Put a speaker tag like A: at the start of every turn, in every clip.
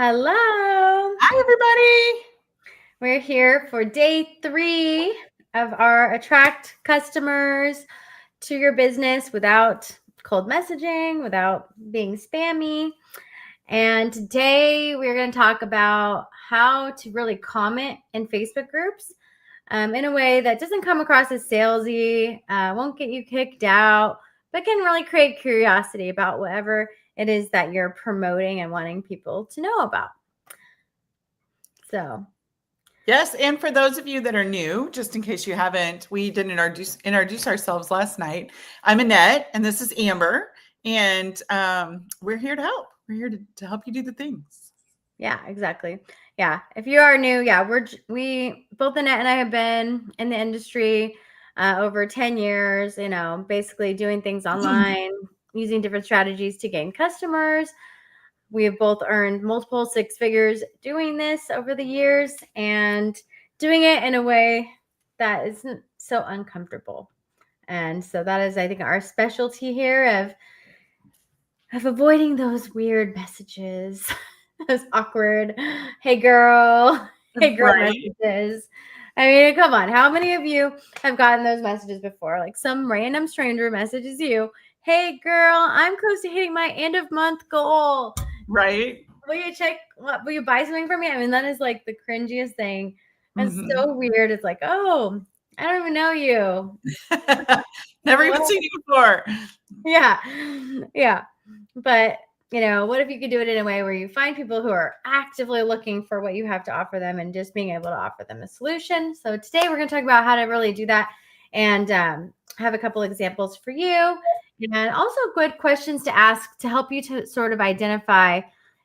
A: Hello.
B: Hi, everybody.
A: We're here for day 3 of our attract customers to your business without cold messaging, without being spammy. And today we're going to talk about how to really comment in Facebook groups in a way that doesn't come across as salesy, won't get you kicked out, but can really create curiosity about whatever it is that you're promoting and wanting people to know about. So,
B: yes, and for those of you that are new, just in case you haven't, we didn't introduce ourselves last night. I'm Annette, and this is Amber, and we're here to help. We're here to help you do the things.
A: yeah, exactly. Yeah, if you are new, we both Annette and I have been in the industry over 10 years. Basically doing things online, using different strategies to gain customers. We have both earned multiple 6 figures doing this over the years and doing it in a way that isn't so uncomfortable. And so that is, I think, our specialty here of avoiding those weird messages, those awkward, hey girl
B: Right.
A: messages. I mean, come on. How many of you have gotten those messages before? Like some random stranger messages you, hey girl, I'm close to hitting my end of month goal.
B: Right.
A: Will you buy something from me? I mean, that is like the cringiest thing. It's
B: Mm-hmm.
A: so weird. It's like, oh, I don't even know you.
B: Never even seen you before.
A: Yeah. Yeah. But, what if you could do it in a way where you find people who are actively looking for what you have to offer them and just being able to offer them a solution? So today we're going to talk about how to really do that and have a couple examples for you and also good questions to ask to help you to sort of identify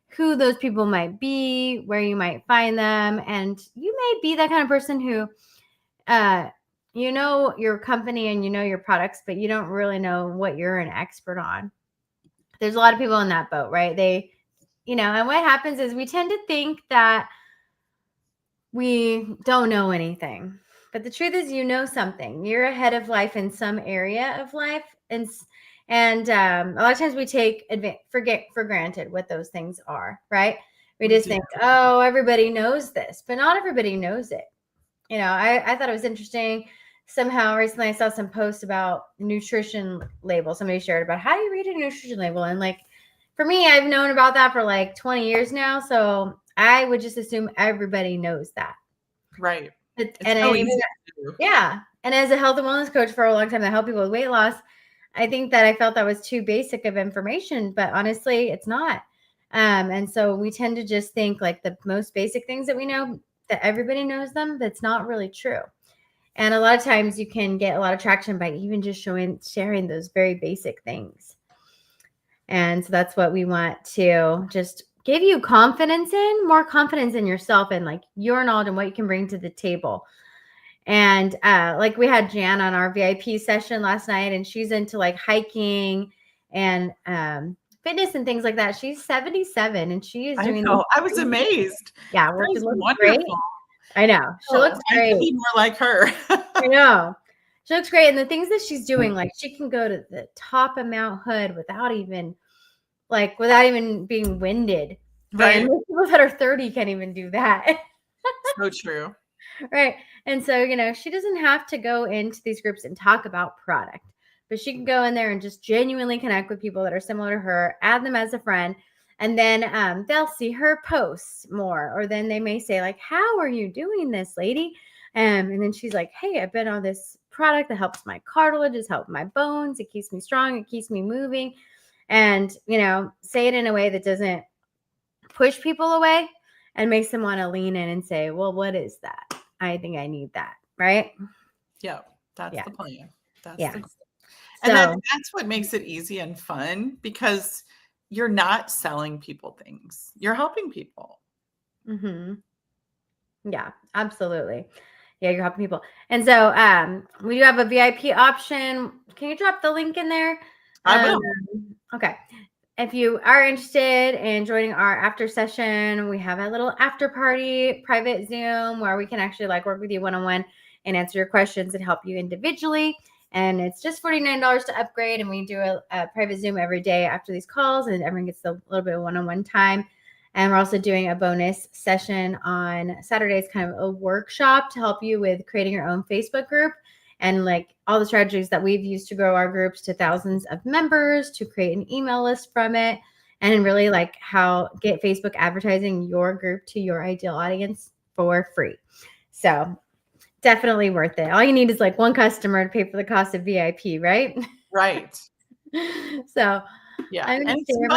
A: who those people might be, where you might find them. And you may be that kind of person who, you know your company and you know your products, but you don't really know what you're an expert on. There's a lot of people in that boat, right? And what happens is we tend to think that we don't know anything. But the truth is you know something. You're ahead of life in some area of life. And a lot of times we take forget for granted what those things are, right? We
B: We
A: just
B: do.
A: think, oh, everybody knows this, but not everybody knows it. I thought it was interesting. Somehow recently I saw some posts about nutrition labels. Somebody shared about how do you read a nutrition label? And like, for me, I've known about that for like 20 years now. So I would just assume everybody knows that.
B: Right. It's
A: And
B: so
A: even,
B: easy to do.
A: yeah. And as a health and wellness coach for a long time that help people with weight loss, I think that I felt that was too basic of information, but honestly, it's not. And so we tend to just think like the most basic things that we know that everybody knows them. That's not really true. And a lot of times you can get a lot of traction by even just sharing those very basic things. And so that's what we want to just give you more confidence in yourself and like your knowledge and what you can bring to the table. And like we had Jan on our VIP session last night, and she's into like hiking and fitness and things like that. She's 77 and she is
B: I
A: doing
B: know. I was
A: these.
B: amazed.
A: Yeah,
B: That
A: she
B: is
A: looks great.
B: wonderful.
A: I know. She looks
B: Oh, I
A: great.
B: could be more like her.
A: I know. She looks great. And the things that she's doing, like she can go to the top of Mount Hood without even being winded. And
B: Right.
A: most people that are 30 can't even do that.
B: So true.
A: Right. And so, she doesn't have to go into these groups and talk about product, but she can go in there and just genuinely connect with people that are similar to her, add them as a friend. And then they'll see her posts more, or then they may say like, how are you doing this, lady? And then she's like, hey, I've been on this product that helps my cartilage, it's helped my bones, it keeps me strong, it keeps me moving. And, say it in a way that doesn't push people away and makes them want to lean in and say, well, what is that? I think I need that. Right.
B: Yeah, that's
A: Yeah.
B: the plan. That's
A: Yeah.
B: the goal. And
A: So,
B: that's what makes it easy and fun because you're not selling people things. You're helping people.
A: mhm. Yeah, absolutely. Yeah, you're helping people. And so we do have a VIP option. Can you drop the link in there?
B: I
A: Um,
B: will.
A: okay. If you are interested in joining our after session, we have a little after party private Zoom where we can actually like work with you one-on-one and answer your questions and help you individually. And it's just $49 to upgrade. And we do a private Zoom every day after these calls, and everyone gets a little bit of one-on-one time. And we're also doing a bonus session on Saturdays, kind of a workshop to help you with creating your own Facebook group and like all the strategies that we've used to grow our groups to thousands of members, to create an email list from it, and really like how get Facebook advertising your group to your ideal audience for free. So definitely worth it. All you need is like one customer to pay for the cost of VIP, right?
B: Right.
A: So
B: Yeah.
A: I'm
B: And
A: gonna
B: it's
A: share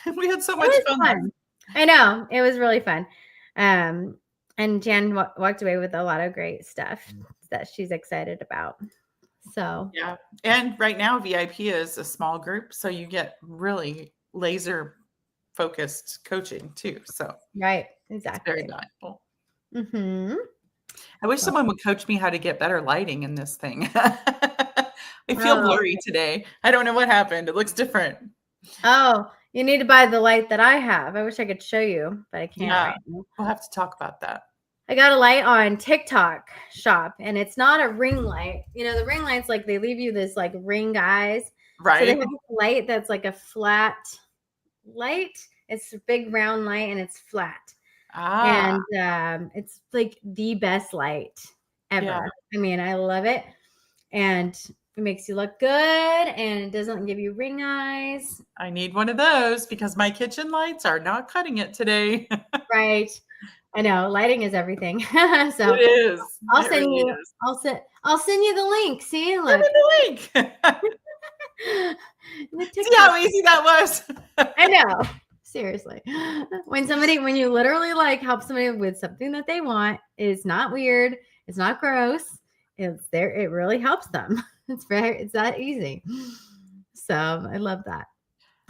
B: fun. We had so much
A: was
B: fun.
A: fun. I know it was really fun. And Jan walked away with a lot of great stuff that she's excited about. So
B: Yeah. And right now, VIP is a small group. So you get really laser focused coaching too. So
A: right,
B: it's
A: exactly.
B: very valuable.
A: Mm-hmm.
B: I wish someone would coach me how to get better lighting in this thing. I feel blurry today. I don't know what happened. It looks different.
A: Oh, you need to buy the light that I have. I wish I could show you, but I can't
B: Yeah.
A: right now.
B: We'll have to talk about that.
A: I got a light on TikTok shop, and it's not a ring light. You know, the ring lights, like they leave you this like ring eyes.
B: Right.
A: So they have a light that's like a flat light. It's a big round light and it's flat.
B: Ah.
A: And it's like the best light ever.
B: Yeah.
A: I mean, I love it. And it makes you look good and it doesn't give you ring eyes.
B: I need one of those because my kitchen lights are not cutting it today.
A: Right. I know lighting is everything. So
B: It is.
A: I'll
B: It
A: send
B: really
A: you.
B: is.
A: I'll send you the link. See,
B: Send me
A: look.
B: the link. See how easy that was.
A: I know. Seriously. When you literally like help somebody with something that they want, it's not weird. It's not gross. It's there. It really helps them. It's that easy. So I love that.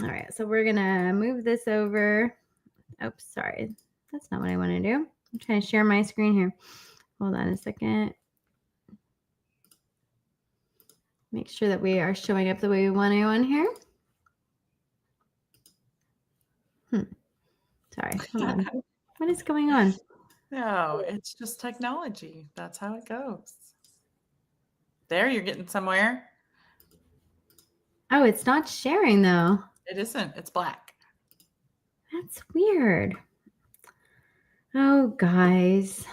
A: All right. So we're going to move this over. Oops, sorry. That's not what I want to do. I'm trying to share my screen here. Hold on a second. Make sure that we are showing up the way we want to on here. Sorry. Hold on. What is going on?
B: No, it's just technology. That's how it goes. There, you're getting somewhere.
A: Oh, it's not sharing though.
B: It isn't. It's black.
A: That's weird. Oh, guys.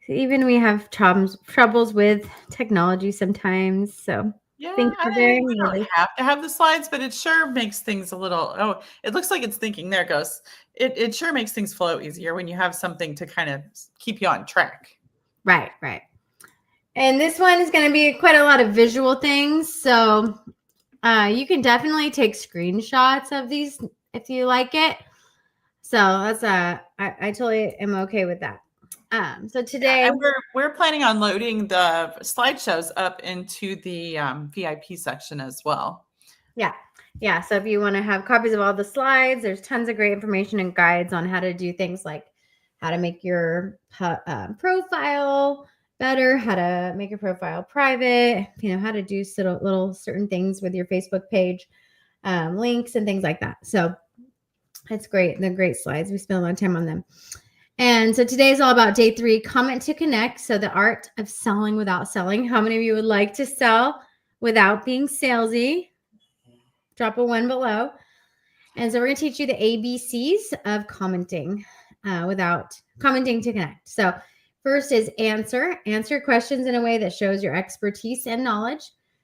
A: Even we have troubles with technology sometimes. So
B: Yeah,
A: thanks for bearing
B: we
A: with
B: don't
A: us.
B: have to have the slides, but it sure makes things a little. Oh, it looks like it's thinking. There it goes. It sure makes things flow easier when you have something to kind of keep you on track.
A: Right. And this one is going to be quite a lot of visual things. So you can definitely take screenshots of these if you like it. So that's I totally am okay with that. So today
B: we're planning on loading the slideshows up into the VIP section as well.
A: Yeah. So if you want to have copies of all the slides, there's tons of great information and guides on how to do things like how to make your profile better, how to make your profile private, how to do little certain things with your Facebook page, links and things like that. So it's great. They're great slides. We spent a lot of time on them. And so today is all about day 3, comment to connect. So the art of selling without selling. How many of you would like to sell without being salesy? Drop a 1 below. And so we're going to teach you the ABCs of commenting without commenting to connect. So first is answer questions in a way that shows your expertise and knowledge.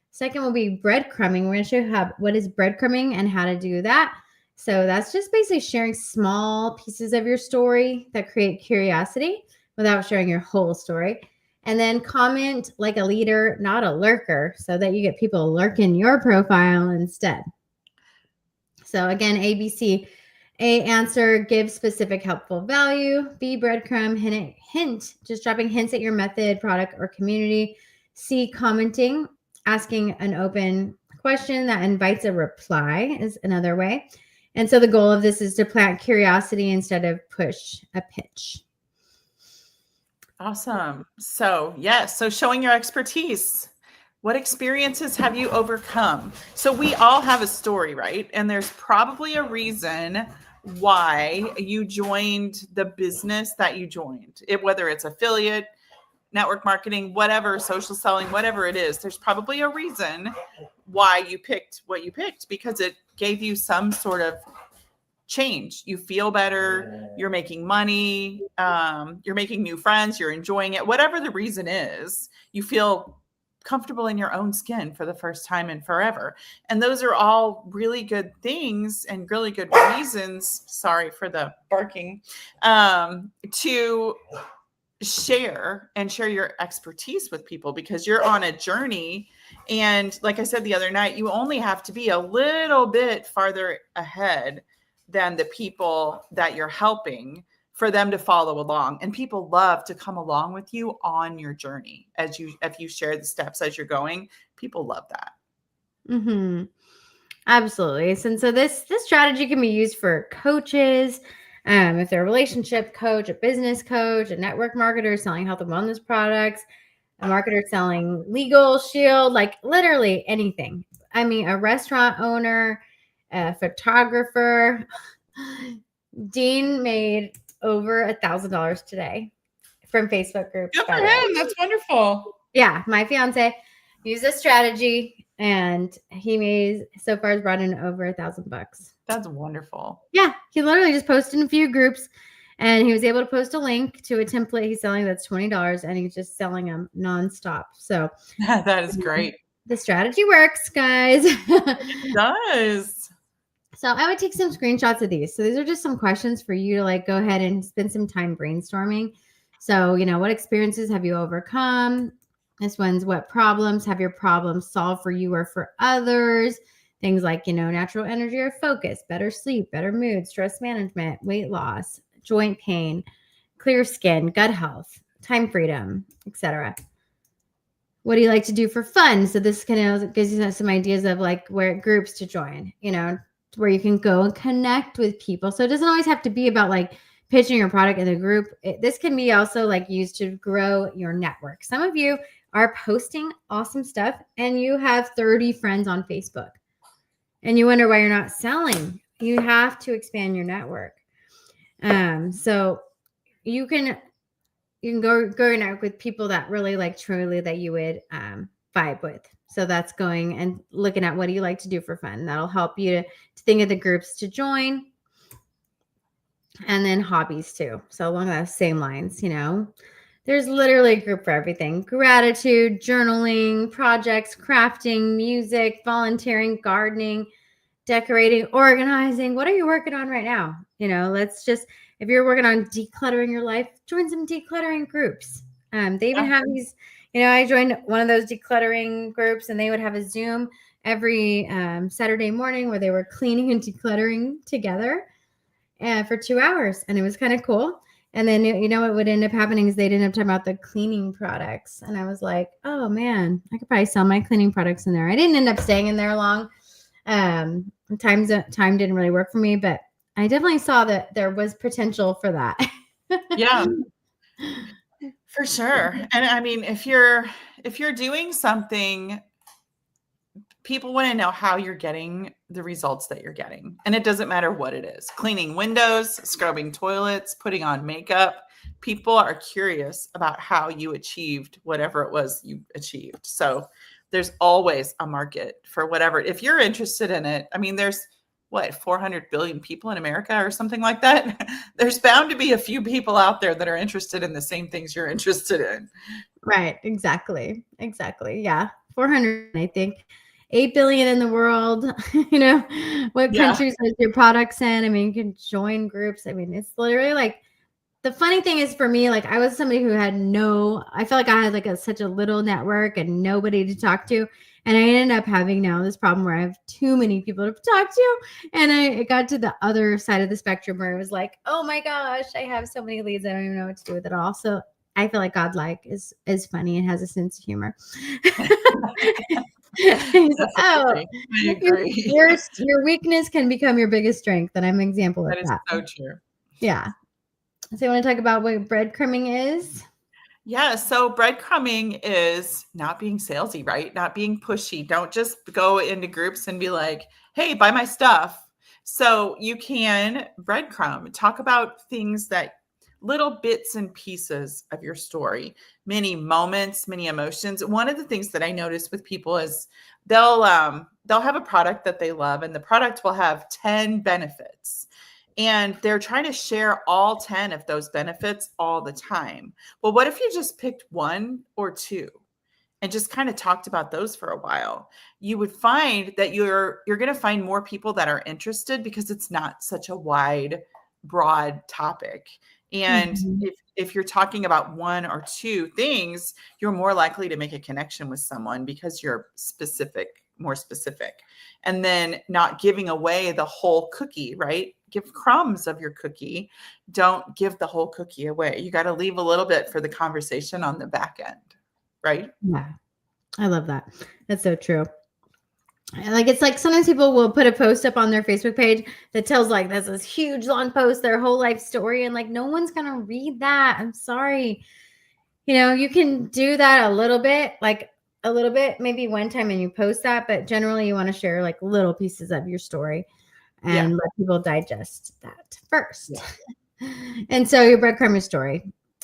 A: Second will be breadcrumbing. We're going to show you what is breadcrumbing and how to do that. So that's just basically sharing small pieces of your story that create curiosity without sharing your whole story. And then comment like a leader, not a lurker, so that you get people lurking your profile instead. So again, ABC. A, answer, give specific helpful value. B, breadcrumb, hint, just dropping hints at your method, product, or community. C, commenting, asking an open question that invites a reply is another way. And so the goal of this is to plant curiosity instead of push a pitch.
B: Awesome. So yes, so showing your expertise. What experiences have you overcome? So we all have a story, right? And there's probably a reason why you joined the business that you joined. Whether it's affiliate, network marketing, whatever, social selling, whatever it is, there's probably a reason why you picked what you picked, because it gave you some sort of change. You feel better, you're making money, you're making new friends, you're enjoying it. Whatever the reason is, you feel comfortable in your own skin for the first time in forever. And those are all really good things and really good reasons, sorry for the barking, to share your expertise with people, because you're on a journey. And like I said the other night, you only have to be a little bit farther ahead than the people that you're helping for them to follow along. And people love to come along with you on your journey if you share the steps as you're going. People love that.
A: Mm-hmm. Absolutely. And so this strategy can be used for coaches, if they're a relationship coach, a business coach, a network marketer selling health and wellness products, a marketer selling legal shield, like literally anything. I mean, a restaurant owner, a photographer. Dean made over $1,000 today from Facebook groups.
B: Good for him. That's wonderful.
A: Yeah, my fiance used this strategy, and he so far has brought in over $1,000.
B: That's wonderful.
A: Yeah, he literally just posted in a few groups, and he was able to post a link to a template he's selling that's $20, and he's just selling them nonstop. So
B: that is great.
A: The strategy works, guys.
B: It does.
A: So I would take some screenshots of these. So these are just some questions for you to like go ahead and spend some time brainstorming. So, what experiences have you overcome? This one's, what problems have your problems solved for you or for others? Things like, natural energy or focus, better sleep, better mood, stress management, weight loss, joint pain, clear skin, gut health, time freedom, etc. What do you like to do for fun? So this kind of gives you some ideas of like where groups to join, where you can go and connect with people. So it doesn't always have to be about like pitching your product in a group. This can be also like used to grow your network. Some of you are posting awesome stuff and you have 30 friends on Facebook and you wonder why you're not selling. You have to expand your network. So you can go and network with people that really like truly that you would vibe with. So that's going and looking at what do you like to do for fun. That'll help you to think of the groups to join. And then hobbies too. So along those same lines, there's literally a group for everything. Gratitude, journaling, projects, crafting, music, volunteering, gardening, decorating, organizing. What are you working on right now? If you're working on decluttering your life, join some decluttering groups. They even have these, I joined one of those decluttering groups, and they would have a Zoom every Saturday morning where they were cleaning and decluttering together for 2 hours. And it was kind of cool. And then, what would end up happening is they'd end up talking about the cleaning products. And I was like, oh man, I could probably sell my cleaning products in there. I didn't end up staying in there long. Time didn't really work for me, but I definitely saw that there was potential for that.
B: Yeah, for sure. And I mean, if you're doing something, people want to know how you're getting the results that you're getting. And it doesn't matter what it is. Cleaning windows, scrubbing toilets, putting on makeup. People are curious about how you achieved whatever it was you achieved. So there's always a market for whatever. If you're interested in it, I mean, there's 400 billion people in America or something like that. There's bound to be a few people out there that are interested in the same things you're interested in.
A: Right. Exactly. Yeah. 400, I think. 8 billion in the world. What countries are your products in? I mean, you can join groups. I mean, it's literally like, the funny thing is for me, like I was somebody who had I felt like I had like such a little network and nobody to talk to. And I ended up having now this problem where I have too many people to talk to. And I got to the other side of the spectrum where it was like, oh my gosh, I have so many leads. I don't even know what to do with it all. So I feel like God is funny and has a sense of humor. Your weakness can become your biggest strength. And I'm an example of that.
B: That is so true.
A: Yeah. So you want to talk about what breadcrumbing is?
B: Yeah. So breadcrumbing is not being salesy, right? Not being pushy. Don't just go into groups and be like, hey, buy my stuff. So you can breadcrumb, talk about things little bits and pieces of your story, many moments, many emotions. One of the things that I notice with people is they'll have a product that they love, and the product will have 10 benefits. and they're trying to share all 10 of those benefits all the time. Well, what if you just picked one or two and just kind of talked about those for a while? You would find that you're going to find more people that are interested because it's not such a wide, broad topic. And
A: Mhm.
B: if you're talking about one or two things, you're more likely to make a connection with someone because you're more specific. And then not giving away the whole cookie, right? Give crumbs of your cookie. Don't give the whole cookie away. You got to leave a little bit for the conversation on the back end, right?
A: Yeah. I love that. That's so true. Like, it's like sometimes people will put a post up on their Facebook page that tells like this huge long post, their whole life story, and like no one's gonna read that. I'm sorry. You can do that a little bit, maybe one time, and you post that, but generally you want to share like little pieces of your story and let people digest that first.
B: Yeah.
A: And so your breadcrumb story.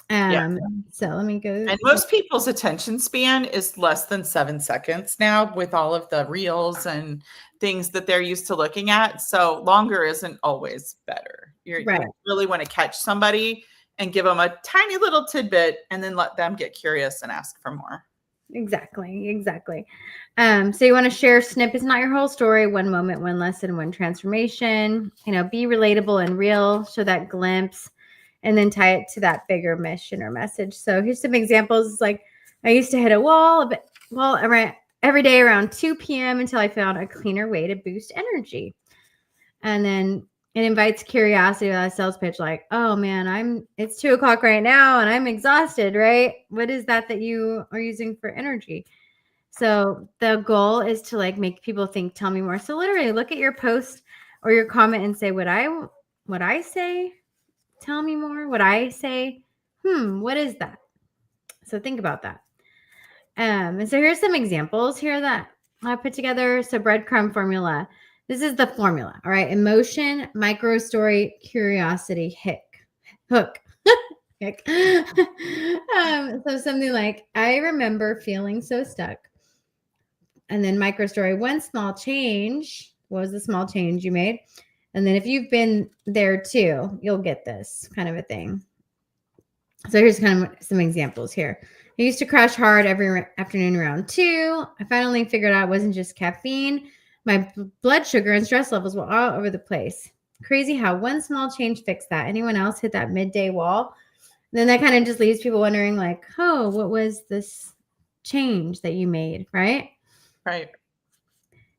B: Yeah.
A: So let me go.
B: And most people's attention span is less than 7 seconds now with all of the reels and things that they're used to looking at. So longer isn't always better. You really want to catch somebody and give them a tiny little tidbit and then let them get curious and ask for more.
A: Exactly. So you want to share snippets, not your whole story, one moment, one lesson, one transformation, be relatable and real, show that glimpse, and then tie it to that bigger mission or message. So here's some examples. Like, I used to hit a wall every day around 2 p.m. until I found a cleaner way to boost energy. And then it invites curiosity with a sales pitch, like, oh man, it's 2:00 right now and I'm exhausted, right? What is that you are using for energy? So the goal is to like make people think, tell me more. So literally look at your post or your comment and say, what I say, tell me more. What I say, what is that? So think about that. And so here's some examples here that I put together. So breadcrumb formula. This is the formula. All right. Emotion, micro story, curiosity, hook. So something like, I remember feeling so stuck. And then micro story, one small change. What was the small change you made? And then if you've been there too, you'll get this kind of a thing. So here's kind of some examples here. I used to crash hard every afternoon around 2. I finally figured out it wasn't just caffeine. My blood sugar and stress levels were all over the place. Crazy how one small change fixed that. Anyone else hit that midday wall? And then that kind of just leaves people wondering, like, oh, what was this change that you made, right?
B: Right.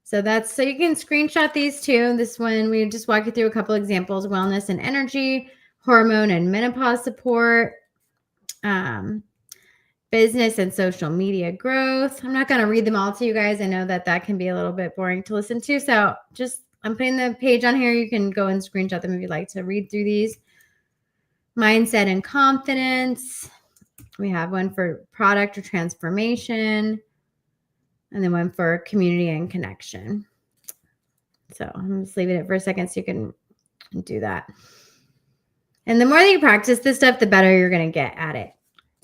A: So you can screenshot these too. This one, we just walk you through a couple examples: wellness and energy, hormone and menopause support, business and social media growth. I'm not going to read them all to you guys. I know that can be a little bit boring to listen to. So I'm putting the page on here. You can go and screenshot them if you'd like to read through these. Mindset and confidence. We have one for product or transformation, and then one for community and connection. So I'm just leaving it for a second so you can do that. And the more that you practice this stuff, the better you're going to get at it,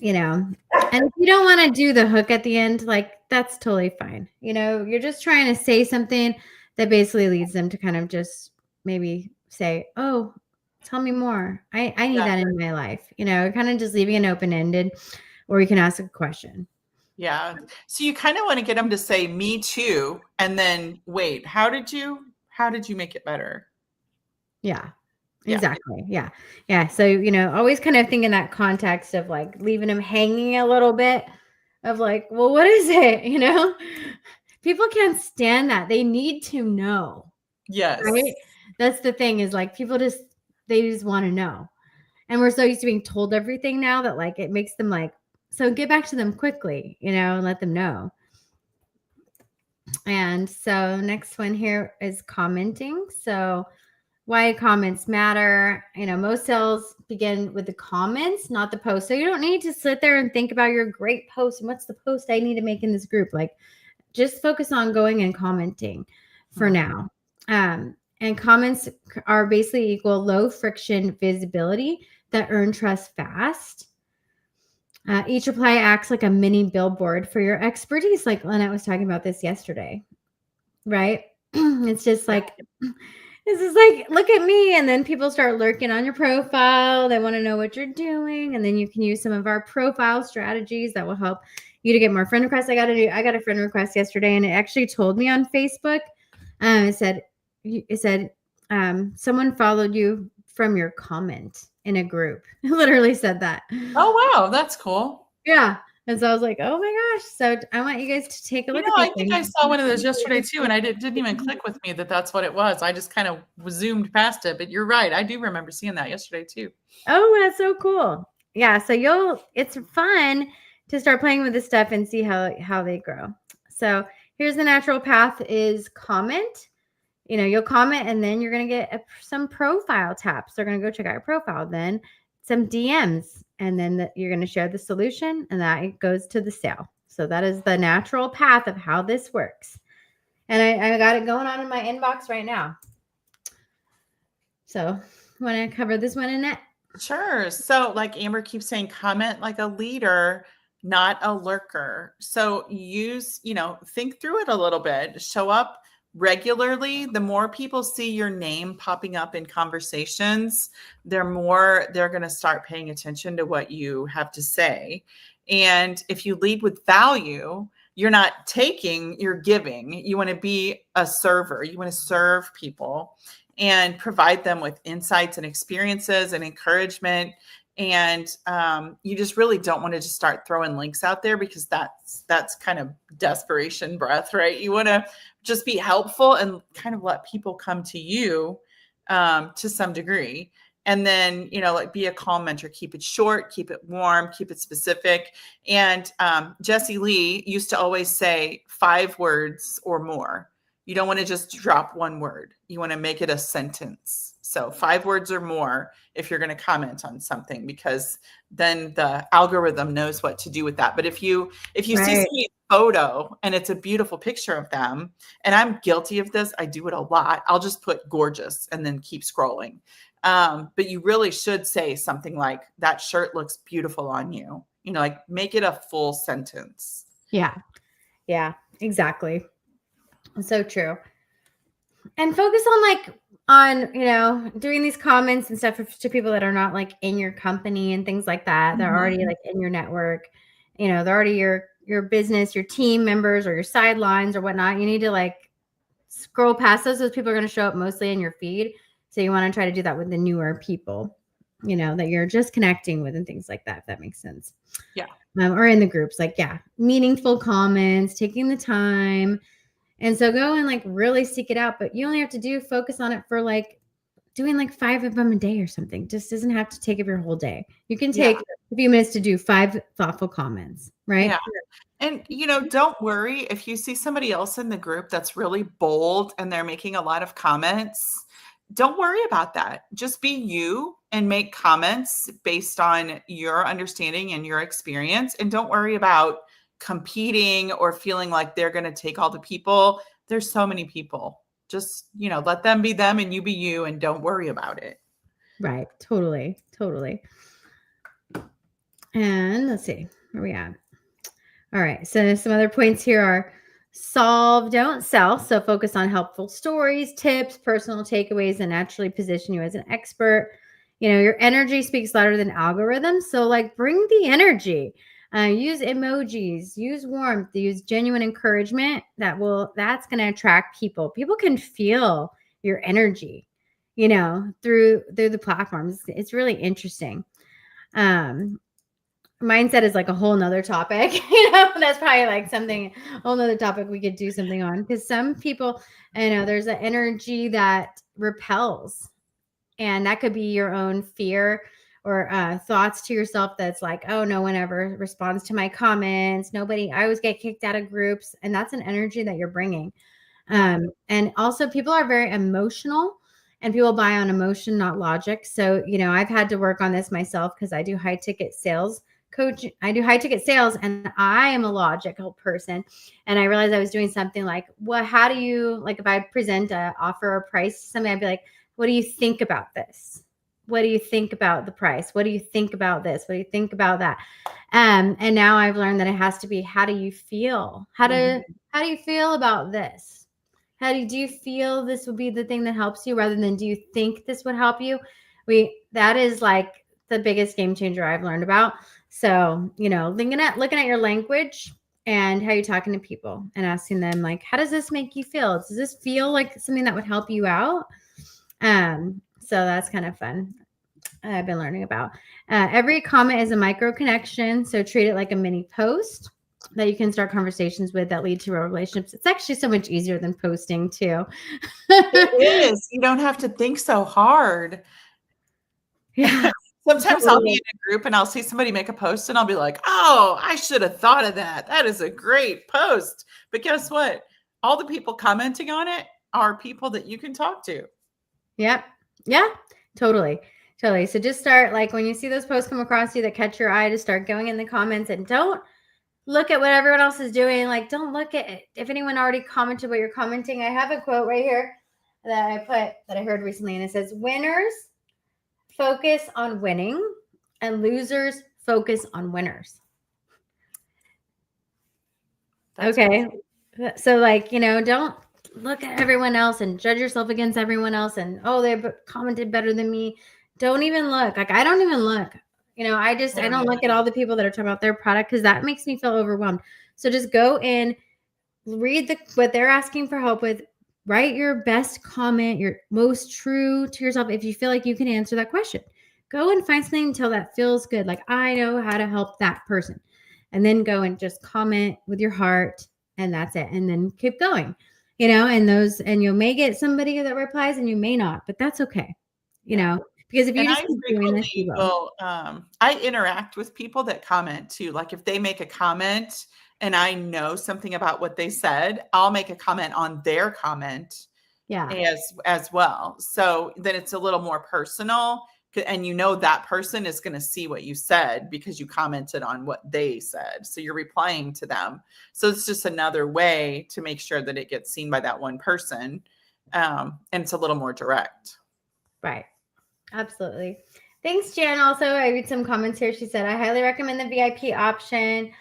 A: And if you don't want to do the hook at the end, like, that's totally fine. You're just trying to say something that basically leads them to kind of just maybe say, oh, tell me more. I need that in my life. Kind of just leaving it open-ended, or you can ask a question.
B: Yeah. So you kind of want to get them to say me too. And then wait, how did you make it better?
A: Yeah. Exactly. Yeah. So, always kind of think in that context of like leaving them hanging a little bit of like, well, what is it? People can't stand that. They need to know.
B: Yes.
A: Right. That's the thing, is like people they just want to know. And we're so used to being told everything now that like it makes them like, so get back to them quickly, and let them know. And so next one here is commenting. So why comments matter. Most sales begin with the comments, not the post. So you don't need to sit there and think about your great post and what's the post I need to make in this group. Like, just focus on going and commenting for now. And comments are basically equal low friction visibility that earn trust fast. Each reply acts like a mini billboard for your expertise. Like Lynette was talking about this yesterday, right? It's just like, This is like, look at me. And then people start lurking on your profile. They want to know what you're doing. And then you can use some of our profile strategies that will help you to get more friend requests. I got a friend request yesterday, and it actually told me on Facebook. It said someone followed you from your comment in a group. It literally said that.
B: Oh, wow. That's cool.
A: Yeah. And so I was like, oh my gosh. So I want you guys to take a look at these
B: I think I
A: things.
B: saw one of those yesterday too, and I didn't even click with me that that's what it was. I just kind of zoomed past it. But you're right. I do remember seeing that yesterday too.
A: Oh, that's so cool. Yeah. So it's fun to start playing with this stuff and see how they grow. So here's the natural path is comment. You'll comment, and then you're going to get some profile taps. They're going to go check out your profile. Then some DMs, and then you're going to share the solution, and that goes to the sale. So that is the natural path of how this works. And I got it going on in my inbox right now. So want to cover this one, Annette?
B: Sure. So like Amber keeps saying, comment like a leader, not a lurker. So think through it a little bit. Show up regularly. The more people see your name popping up in conversations, they're going to start paying attention to what you have to say. And if you lead with value, you're not taking, you're giving. You want to be a server. You want to serve people and provide them with insights and experiences and encouragement. And you just really don't want to just start throwing links out there, because that's kind of desperation breath, right? You want to just be helpful and kind of let people come to you to some degree. And then, be a calm mentor, keep it short, keep it warm, keep it specific. And Jessie Lee used to always say 5 words or more. You don't want to just drop one word. You want to make it a sentence. So 5 words or more if you're going to comment on something, because then the algorithm knows what to do with that. But if you right. see somebody's photo and it's a beautiful picture of them, and I'm guilty of this, I do it a lot. I'll just put gorgeous and then keep scrolling. But you really should say something like, that shirt looks beautiful on you. Like make it a full sentence.
A: Yeah. Yeah, exactly. So true. And focus on doing these comments and stuff to people that are not like in your company and things like that. They're already like in your network. They're already your business, your team members, or your sidelines or whatnot. You need to like scroll past those. Those people are going to show up mostly in your feed. So you want to try to do that with the newer people, that you're just connecting with and things like that, if that makes sense.
B: Yeah.
A: Or in the groups, meaningful comments, taking the time. And so go and really seek it out, but you only have to focus on it for doing 5 of them a day or something. Just doesn't have to take up your whole day. You can take a few minutes to do 5 thoughtful comments, right?
B: Yeah. And, don't worry if you see somebody else in the group that's really bold and they're making a lot of comments. Don't worry about that. Just be you and make comments based on your understanding and your experience. And don't worry about competing or feeling like they're going to take all the people. There's so many people. Just, let them be them and you be you, and don't worry about it.
A: Right. Totally. And let's see where we at. All right. So some other points here are solve, don't sell. So focus on helpful stories, tips, personal takeaways, and naturally position you as an expert. Your energy speaks louder than algorithms. So bring the energy. Use emojis, use warmth, use genuine encouragement. That's going to attract people. People can feel your energy, through the platforms. It's really interesting. Mindset is a whole nother topic. That's probably something, a whole nother topic we could do something on, because some people, there's an energy that repels, and that could be your own fear or thoughts to yourself that's like, oh, no one ever responds to my comments. I always get kicked out of groups. And that's an energy that you're bringing. And also people are very emotional, and people buy on emotion, not logic. So, I've had to work on this myself, because I do high ticket sales coach. I do high ticket sales, and I am a logical person. And I realized I was doing something how do you, if I present a offer or price to somebody, I'd be like, what do you think about this? What do you think about the price? What do you think about this? What do you think about that? And now I've learned that it has to be, how do you feel? How do you feel about this? Do you feel this would be the thing that helps you rather than do you think this would help you? That is like the biggest game changer I've learned about. So, looking at your language and how you're talking to people and asking them like, how does this make you feel? Does this feel like something that would help you out? So that's kind of fun. I've been learning about. Every comment is a micro connection, so treat it like a mini post that you can start conversations with that lead to real relationships. It's actually so much easier than posting too.
B: It is. You don't have to think so hard.
A: Yeah.
B: Sometimes I'll be
A: Totally.
B: in a group and I'll see somebody make a post and I'll be like, oh, I should have thought of that. That is a great post. But guess what? All the people commenting on it are people that you can talk to.
A: Yep. Yeah, totally. Totally. So just start, like, when you see those posts come across you that catch your eye, to start going in the comments and don't look at what everyone else is doing. Like, don't look at it. If anyone already commented what you're commenting. I have a quote right here that I heard recently, and it says, winners focus on winning and losers focus on winners.
B: That's
A: Okay. So, like, don't look at everyone else and judge yourself against everyone else and, oh, they commented better than me. Don't even look. Like, I don't even look. I don't look at all the people that are talking about their product, because that makes me feel overwhelmed. So just go in, read what they're asking for help with, write your best comment, your most true to yourself. If you feel like you can answer that question, go and find something until that feels good. Like, I know how to help that person. And then go and just comment with your heart, and that's it. And then keep going, and you may get somebody that replies and you may not, but that's okay. Because if you
B: And
A: just
B: I
A: keep doing this, you
B: frequently
A: will.
B: will, I interact with people that comment too. Like if they make a comment and I know something about what they said, I'll make a comment on their comment
A: Yeah.
B: as well. So then it's a little more personal, and that person is going to see what you said because you commented on what they said. So you're replying to them. So it's just another way to make sure that it gets seen by that one person. And it's a little more direct.
A: Right. Absolutely. Thanks, Jan. Also, I read some comments here. She said, I highly recommend the VIP option.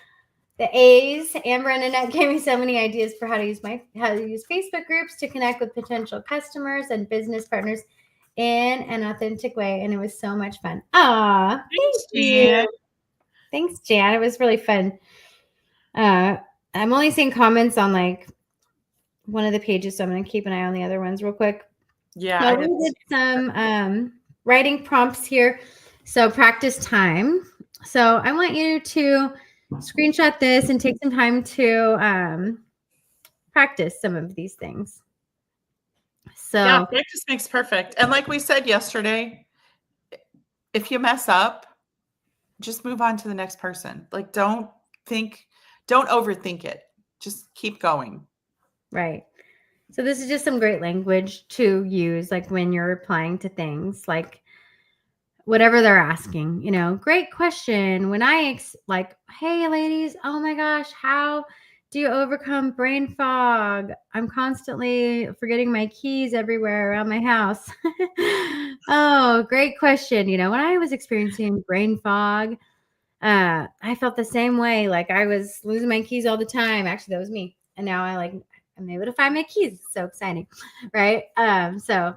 A: The A's. Amber and Annette gave me so many ideas for how to use Facebook groups to connect with potential customers and business partners in an authentic way. And it was so much fun. Thank
B: Thanks,
A: you.
B: Jan.
A: Thanks, Jan. It was really fun. I'm only seeing comments on like one of the pages, so I'm going to keep an eye on the other ones real quick.
B: Yeah,
A: We did some writing prompts here. So practice time. So I want you to screenshot this and take some time to practice some of these things. So
B: yeah, practice makes perfect. And like we said yesterday, if you mess up, just move on to the next person. Like don't overthink it. Just keep going.
A: right. So this is just some great language to use, like when you're replying to things, like whatever they're asking. Great question. When like, hey ladies, oh my gosh, how do you overcome brain fog? I'm constantly forgetting my keys everywhere around my house. Oh, great question. When I was experiencing brain fog, I felt the same way. Like, I was losing my keys all the time. Actually, that was me. And now I'm able to find my keys. It's so exciting. Right. So,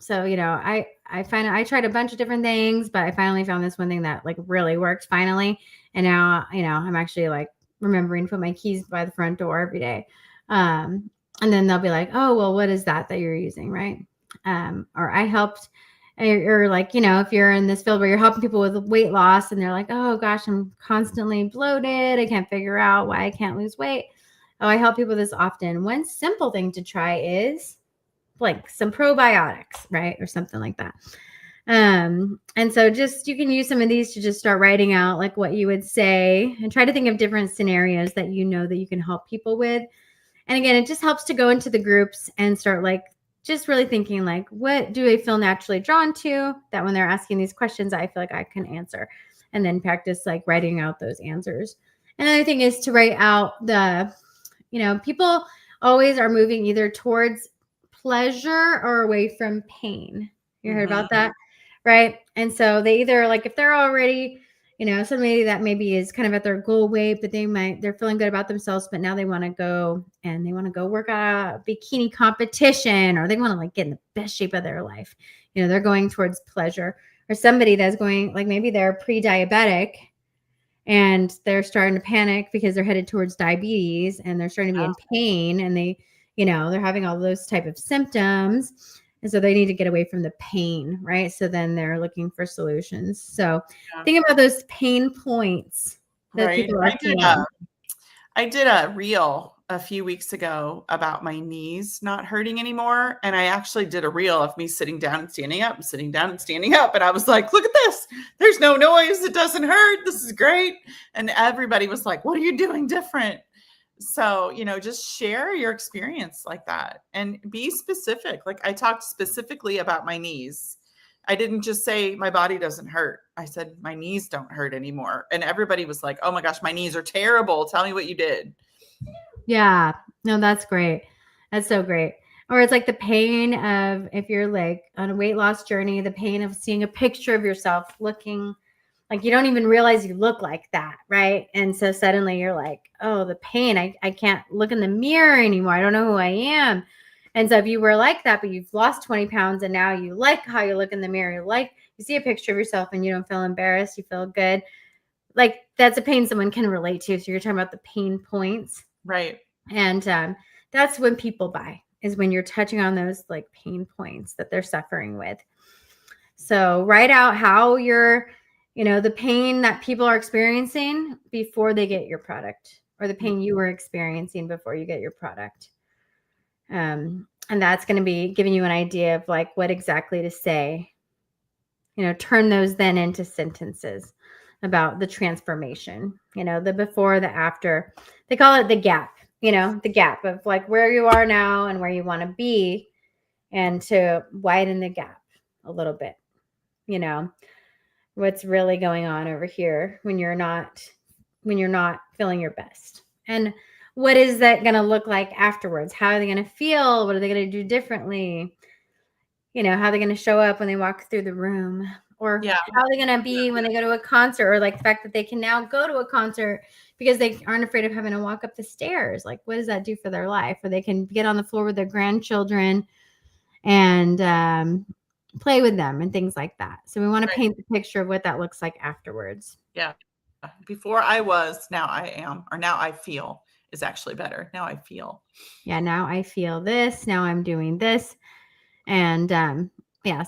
A: I tried a bunch of different things, but I finally found this one thing that like really worked finally. And now, I'm actually like remembering to put my keys by the front door every day. And then they'll be like, oh, well, what is that you're using? Right. Or I helped, or like, if you're in this field where you're helping people with weight loss and they're like, oh gosh, I'm constantly bloated. I can't figure out why I can't lose weight. Oh, I help people this often. One simple thing to try is like some probiotics, right? Or something like that. And so you can use some of these to just start writing out like what you would say and try to think of different scenarios that that you can help people with. And again, it just helps to go into the groups and start like just really thinking like, what do I feel naturally drawn to that when they're asking these questions, I feel like I can answer, and then practice like writing out those answers. Another thing is to write out people always are moving either towards pleasure or away from pain. You heard about that? Right. And so they either like, if they're already, somebody that maybe is kind of at their goal weight, but they're feeling good about themselves, but now they want to go work at a bikini competition, or they want to like get in the best shape of their life. They're going towards pleasure. Or somebody that's going, like maybe they're pre-diabetic and they're starting to panic because they're headed towards diabetes, and they're starting to be in pain, and they're having all those type of symptoms. And so they need to get away from the pain, right? So then they're looking for solutions. So think about those pain points that
B: Right.
A: people are feeling.
B: I did a reel a few weeks ago about my knees not hurting anymore. And I actually did a reel of me sitting down and standing up and sitting down and standing up. And I was like, look at this. There's no noise. It doesn't hurt. This is great. And everybody was like, what are you doing different? So, just share your experience like that and be specific. Like I talked specifically about my knees. I didn't just say my body doesn't hurt. I said my knees don't hurt anymore. And everybody was like, oh my gosh, my knees are terrible. Tell me what you did.
A: Yeah. No, that's great. That's so great. Or it's like the pain of, if you're like on a weight loss journey, the pain of seeing a picture of yourself looking like you don't even realize you look like that, right? And so suddenly you're like, oh, the pain, I can't look in the mirror anymore. I don't know who I am. And so if you were like that, but you've lost 20 pounds and now you like how you look in the mirror, you see a picture of yourself and you don't feel embarrassed, you feel good. Like that's a pain someone can relate to. So you're talking about the pain points.
B: Right.
A: And that's when people buy, is when you're touching on those like pain points that they're suffering with. So write out how the pain that people are experiencing before they get your product, or the pain you were experiencing before you get your product. And that's going to be giving you an idea of like what exactly to say. Turn those then into sentences about the transformation, the before, the after. They call it the gap, the gap of like where you are now and where you want to be, and to widen the gap a little bit, what's really going on over here when you're not feeling your best. And what is that going to look like afterwards? How are they going to feel? What are they going to do differently? How are they going to show up when they walk through the room? Or how are they going to be when they go to a concert? Or like the fact that they can now go to a concert because they aren't afraid of having to walk up the stairs. Like, what does that do for their life? Or they can get on the floor with their grandchildren and play with them and things like that. So we want to paint the picture of what that looks like afterwards.
B: Yeah. Before I was, now I am, or now I feel is actually better. Now I feel.
A: Yeah. Now I feel this. Now I'm doing this. And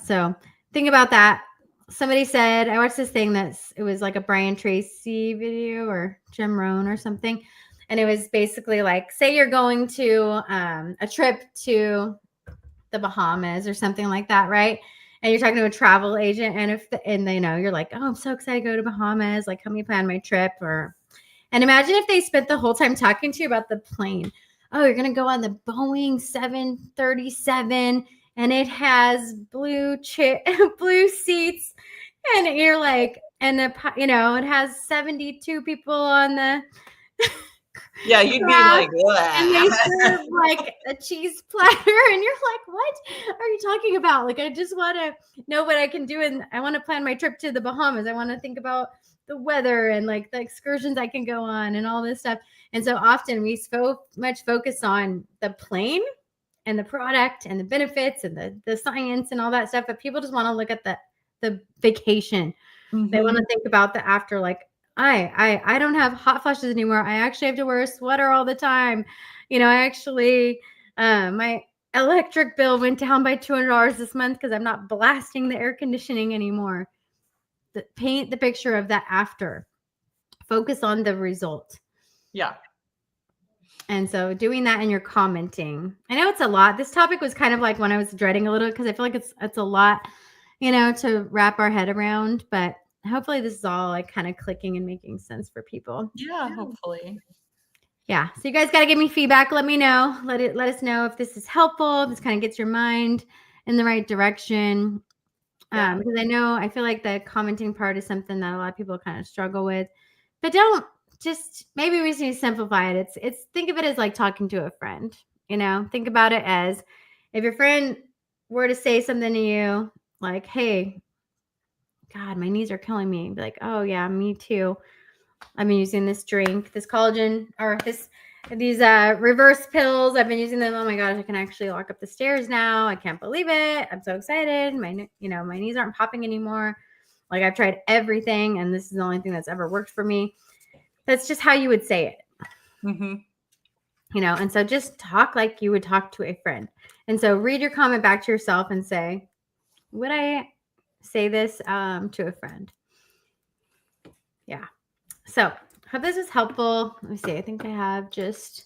A: so think about that. Somebody said, I watched this thing it was like a Brian Tracy video or Jim Rohn or something. And it was basically like, say you're going to a trip to the Bahamas or something like that, right? And you're talking to a travel agent, and they know you're like, oh, I'm so excited to go to Bahamas. Like, help me plan my trip. And imagine if they spent the whole time talking to you about the plane. Oh, you're gonna go on the Boeing 737, and it has blue seats, and you're like, and it has 72 people on the.
B: Yeah, you'd be like,
A: and they serve like a cheese platter, and you're like, what are you talking about? Like, I just want to know what I can do, and I want to plan my trip to the Bahamas. I want to think about the weather and like the excursions I can go on and all this stuff. And so often we so much focus on the plane and the product and the benefits and the science and all that stuff, but people just want to look at the vacation. Mm-hmm. They want to think about the after, like, I don't have hot flashes anymore. I actually have to wear a sweater all the time. I actually, my electric bill went down by $200 this month because I'm not blasting the air conditioning anymore. Paint the picture of that after. Focus on the result.
B: Yeah.
A: And so doing that and you're commenting. I know it's a lot. This topic was kind of like when I was dreading a little, because I feel like it's a lot, to wrap our head around, but hopefully this is all like kind of clicking and making sense for people.
B: Yeah, hopefully.
A: Yeah. So you guys got to give me feedback. Let me know. Let us know if this is helpful. If this kind of gets your mind in the right direction. Because I feel like the commenting part is something that a lot of people kind of struggle with, but maybe we just need to simplify it. It's think of it as like talking to a friend, think about it as if your friend were to say something to you like, hey, God, my knees are killing me. Be like, oh yeah, me too. I've been using this drink, this collagen, or these reverse pills. I've been using them. Oh my gosh, I can actually walk up the stairs now. I can't believe it. I'm so excited. My knees aren't popping anymore. Like, I've tried everything, and this is the only thing that's ever worked for me. That's just how you would say it.
B: Mm-hmm.
A: And so just talk like you would talk to a friend. And so read your comment back to yourself and say, would I say this to a friend? Yeah. So hope this is helpful. Let me see. I think I have just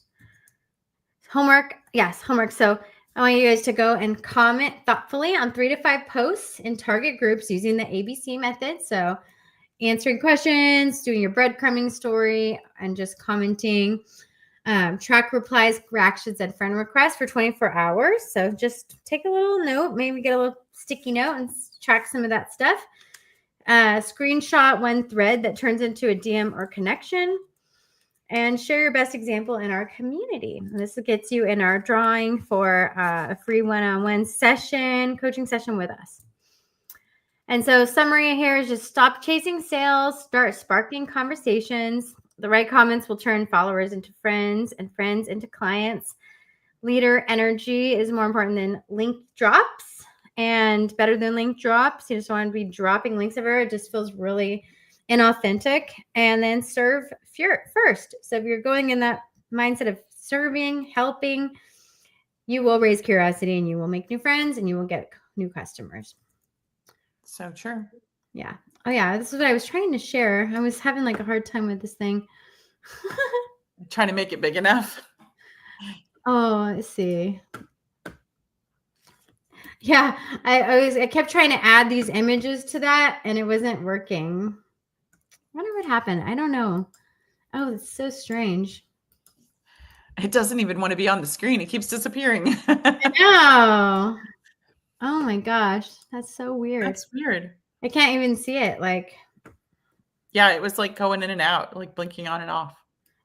A: homework. Yes, homework. So I want you guys to go and comment thoughtfully on 3 to 5 posts in target groups using the ABC method. So answering questions, doing your breadcrumbing story, and just commenting. Track replies, reactions, and friend requests for 24 hours. So just take a little note, maybe get a little sticky note and track some of that stuff. Screenshot one thread that turns into a DM or connection, and share your best example in our community. And this gets you in our drawing for a free one-on-one coaching session with us. And so summary here is just stop chasing sales, start sparking conversations. The right comments will turn followers into friends and friends into clients. Leader energy is more important than link drops and better than link drops. You just want to be dropping links everywhere. It just feels really inauthentic. And then serve first. So if you're going in that mindset of serving, helping, you will raise curiosity and you will make new friends and you will get new customers.
B: So true.
A: Yeah. Oh yeah. This is what I was trying to share. I was having like a hard time with this thing.
B: Trying to make it big enough.
A: Oh, let's see. Yeah, I kept trying to add these images to that and it wasn't working. I wonder what happened. I don't know. Oh, it's so strange.
B: It doesn't even want to be on the screen. It keeps disappearing.
A: I know. Oh my gosh. That's so weird.
B: That's weird.
A: I can't even see it. Like,
B: yeah, it was like going in and out, like blinking on and off.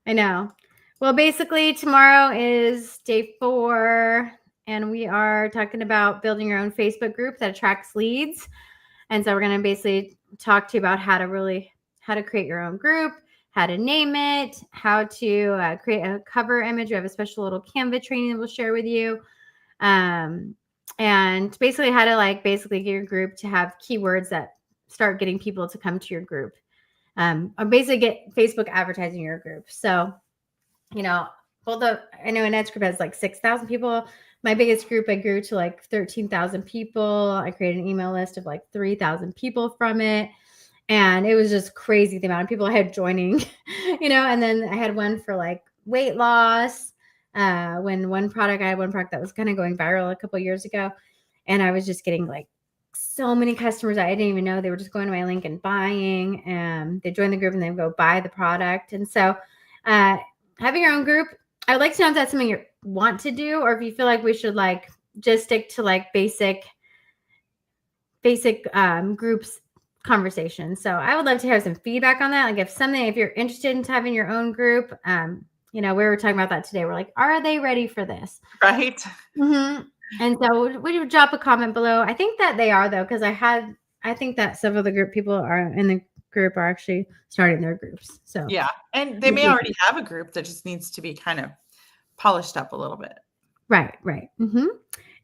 A: I know. Well, basically tomorrow is day 4 and we are talking about building your own Facebook group that attracts leads. And so we're going to basically talk to you about how to create your own group, how to name it, how to create a cover image. We have a special little Canva training that we'll share with you. And basically how to get your group to have keywords that start getting people to come to your group. Or basically get Facebook advertising your group. So, I know Annette's group has like 6,000 people. My biggest group, I grew to like 13,000 people. I created an email list of like 3,000 people from it. And it was just crazy the amount of people I had joining, and then I had one for like weight loss. I had one product that was kind of going viral a couple of years ago. And I was just getting like so many customers I didn't even know. They were just going to my link and buying, and they join the group and they go buy the product. And so having your own group, I would like to know if that's something you want to do, or if you feel like we should like just stick to like basic groups conversations. So I would love to hear some feedback on that. Like if you're interested in having your own group, we were talking about that today. We're like, are they ready for this?
B: Right.
A: Mm-hmm. And so would you drop a comment below? I think that they are though, because I think that several of the group people are in the group are actually starting their groups. So
B: yeah, and they may already have a group that just needs to be kind of polished up a little bit.
A: Right. Mm-hmm.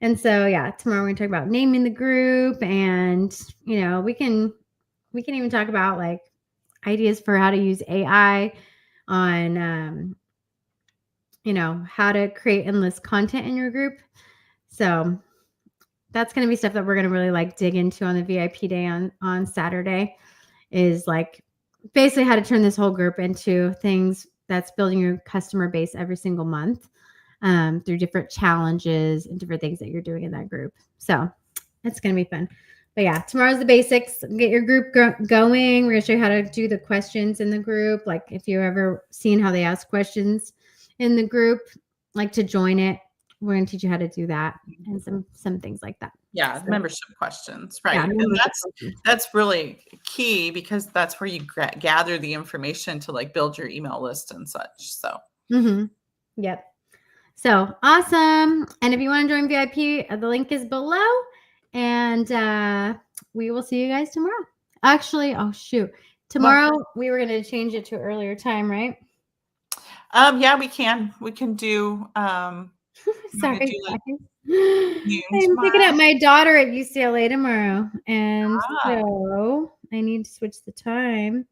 A: And so yeah, tomorrow we're gonna talk about naming the group, and we can even talk about like ideas for how to use AI on how to create endless content in your group. So that's going to be stuff that we're going to really like dig into on the VIP day on Saturday, is like basically how to turn this whole group into things that's building your customer base every single month through different challenges and different things that you're doing in that group. So it's going to be fun. But yeah, tomorrow's the basics. Get your group going. We're going to show you how to do the questions in the group. Like if you've ever seen how they ask questions in the group, like to join it, we're going to teach you how to do that and some things like that.
B: Yeah,
A: so,
B: membership questions, right?
A: Yeah,
B: and that's really key, because that's where you gather the information to like build your email list and such. So,
A: Yep. So awesome. And if you want to join VIP, the link is below. And we will see you guys tomorrow. Actually, oh shoot. Tomorrow we were going to change it to earlier time, right?
B: Yeah, we can. We can do you wanna
A: Sorry,
B: do, like,
A: guys.
B: noon
A: I'm picking up
B: tomorrow?
A: my daughter at UCLA tomorrow, and
B: Ah.
A: so I need to switch the time.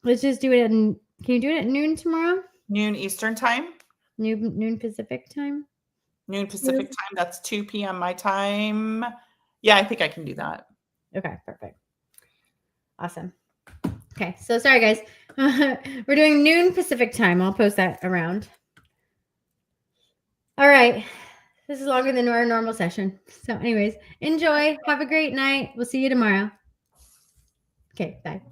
A: Let's just do it can you do it at noon tomorrow?
B: Noon Eastern time?
A: Noon Pacific time?
B: Noon Pacific time, that's 2 PM my time. Yeah, I think I can do that.
A: Okay, perfect. Awesome. Okay, so sorry guys. We're doing noon Pacific time. I'll post that around. All right. This is longer than our normal session. So anyways, enjoy. Have a great night. We'll see you tomorrow. Okay, bye.